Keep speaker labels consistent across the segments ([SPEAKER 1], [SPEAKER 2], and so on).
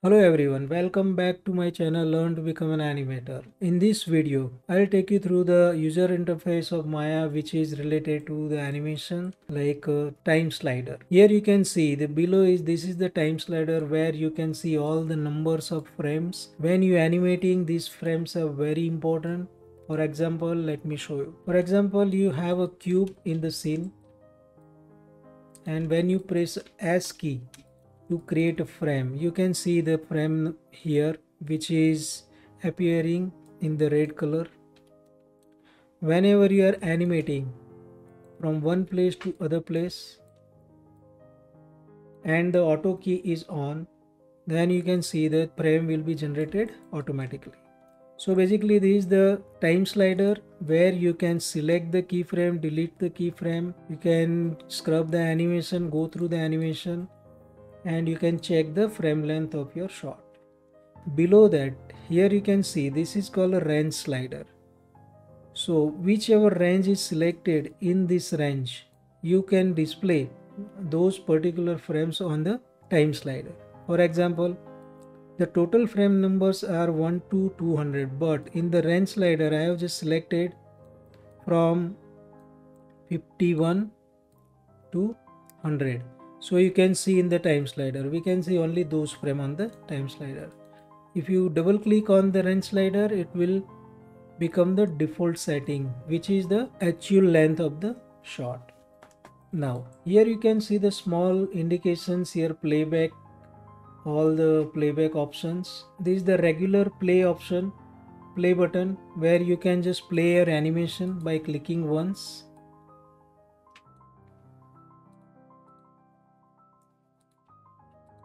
[SPEAKER 1] Hello everyone, welcome back to my channel Learn to Become an Animator. In this video, I'll take you through the user interface of Maya which is related to the animation like time slider. Here you can see the below is this is the time slider where you can see all the numbers of frames. When you animating, these frames are very important. For example, let me show you. For example, you have a cube in the scene, and when you press S key to create a frame, you can see the frame here which is appearing in the red color. Whenever you are animating from one place to other place and the auto key is on, then you can see the frame will be generated automatically. So basically this is the time slider where you can select the keyframe, delete the keyframe, you can scrub the animation, go through the animation, and you can check the frame length of your shot. Below that, here you can see this is called a range slider. So whichever range is selected in this range, you can display those particular frames on the time slider. For example, the total frame numbers are 1 to 200, but in the range slider I have just selected from 51 to 100. So you can see in the time slider, we can see only those frames on the time slider. If you double click on the range slider, it will become the default setting, which is the actual length of the shot. Now here you can see the small indications here, playback, all the playback options. This is the regular play option, play button, where you can just play your animation by clicking once.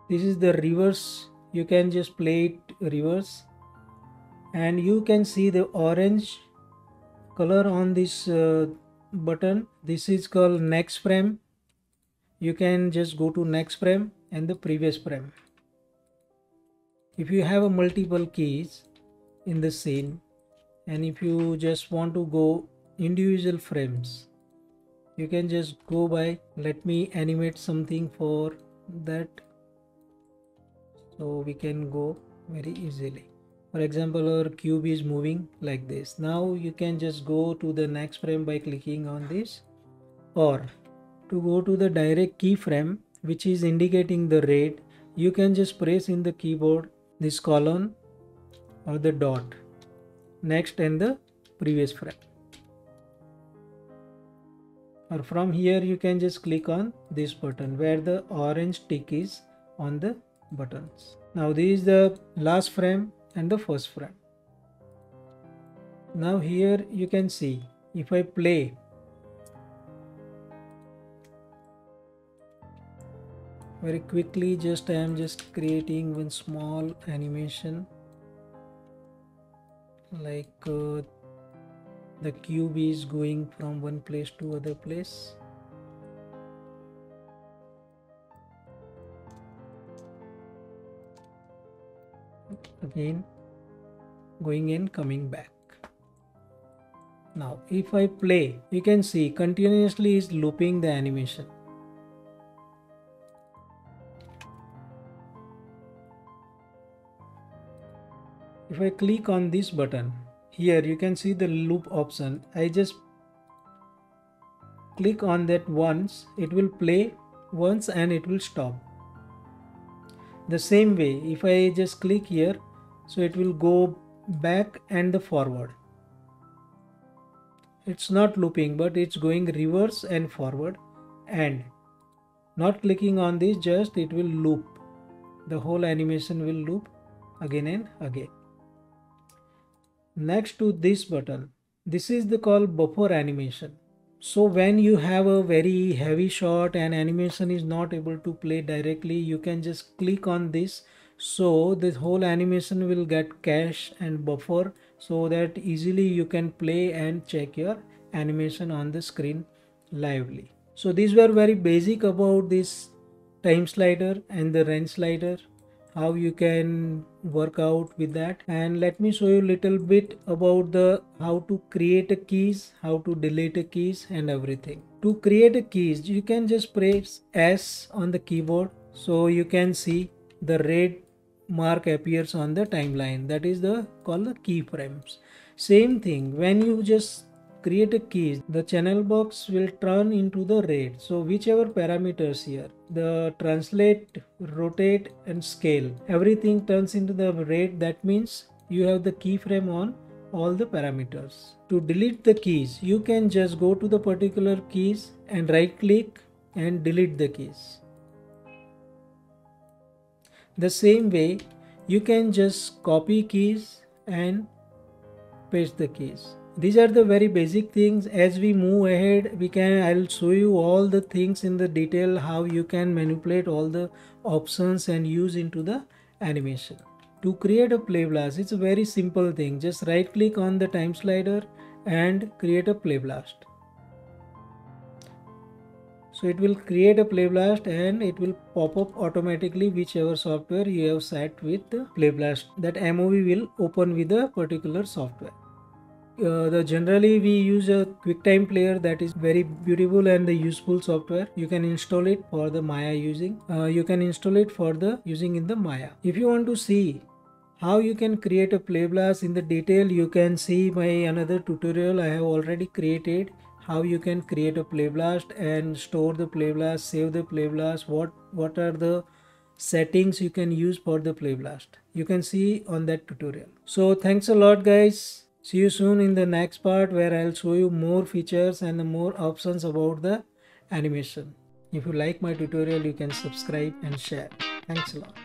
[SPEAKER 1] This is the reverse, you can just play it reverse, and you can see the orange color on this button. This is called next frame. You can just go to next frame and the previous frame. If you have a multiple keys in the scene, and if you just want to go individual frames, you can just go by, let me animate something for that, so we can go very easily. For example, our cube is moving like this. Now you can just go to the next frame by clicking on this, or to go to the direct keyframe which is indicating the rate, you can just press in the keyboard this colon or the dot, next and the previous frame. Or from here you can just click on this button where the orange tick is on the buttons. Now this is the last frame and the first frame. Now here you can see, if I play, very quickly, just I am just creating one small animation like the cube is going from one place to other place. Again going in, coming back. Now if I play, you can see continuously is looping the animation. If I click on this button, here you can see the loop option. I just click on that once, it will play once and it will stop. The same way, if I just click here, so it will go back and the forward. It's not looping, but it's going reverse and forward, and not clicking on this, just it will loop. The whole animation will loop again and again. Next to this button, this is the called buffer animation. So when you have a very heavy shot and animation is not able to play directly, you can just click on this, so this whole animation will get cache and buffer, so that easily you can play and check your animation on the screen lively. So these were very basic about this time slider and the range slider, how you can work out with that. And let me show you a little bit about the how to create a keys, how to delete a keys and everything. To create a keys, you can just press S on the keyboard, so you can see the red mark appears on the timeline. That is the called the keyframes. Same thing, when you just create a key, the channel box will turn into the red. So whichever parameters here, the translate, rotate and scale, everything turns into the red. That means you have the keyframe on all the parameters. To delete the keys, you can just go to the particular keys and right click and delete the keys. The same way, you can just copy keys and paste the keys. These are the very basic things. As we move ahead, I'll show you all the things in the detail, how you can manipulate all the options and use into the animation. To create a play blast, it's a very simple thing. Just right click on the time slider and create a play blast. So it will create a play blast and it will pop up automatically whichever software you have set with the play blast. That MOV will open with a particular software. Generally we use a QuickTime player, that is very beautiful and the useful software. You can install it for the Maya using. You can install it for the using in the Maya. If you want to see how you can create a play blast in the detail, you can see my another tutorial I have already created. How you can create a play blast and store the play blast, save the play blast, what are the settings you can use for the play blast. You can see on that tutorial. So thanks a lot guys. See you soon in the next part where I'll show you more features and more options about the animation. If you like my tutorial, you can subscribe and share. Thanks a lot.